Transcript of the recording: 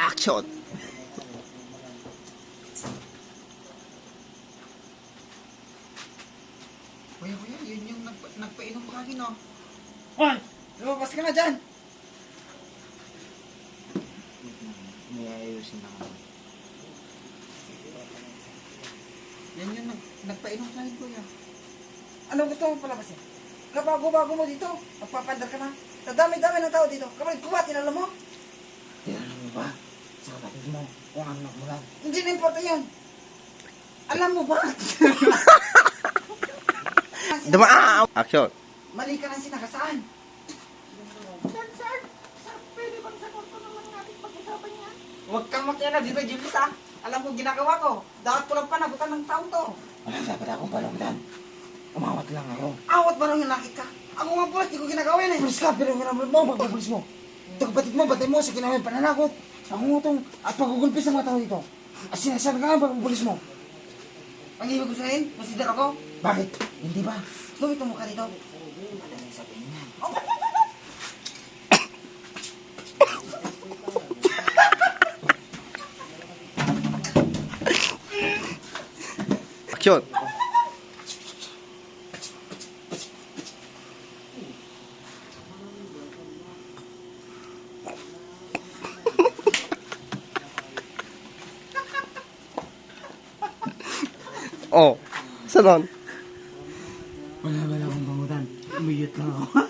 Action! Kuya, yun yung nagpainom ka akin, no? Hoy! Lumabas ka na dyan! May ayusin na ako. Yan yung nagpainom ka akin, kuya. Ano gusto mo palabasin? Kabago-bago mo dito, magpapandar ka na. Nadami-dami ng tao dito. Kapag kuha, tinalo mo? Tinanong mo ba? Sa kapatid mo, kung anak mo lang. Hindi na importa yun. Alam mo ba? Dumaan! Action! Mali ka lang sinakasaan. Sir, pwede bang sa kwarto naman natin pag-usapan yan? Huwag kang makialam dito, Julius, ha? Alam ko ginagawa ko. Dapat ko lang panagutan ng taong to. Wala dapat akong palamdan. Umawat lang ako. Awat ba nang hinakit ka? Ako nga pulas, di ko ginagawa yun eh. Pulis ka, pero ginamit mo, magpupulis mo. Ito kapatid mo, batay mo, sa kinamay pananakot. Ako mo itong at pagugulpis ng mga tao dito. At sinasabi ka nga, magpupulis mo. Ang ibig ko sabihin, masidar ako. Bakit? Hindi ba? Lumit mo ka dito. Madaling sabihin yan. Action! Oh, salon. Wala akong pangutan. Umiyot lang ako.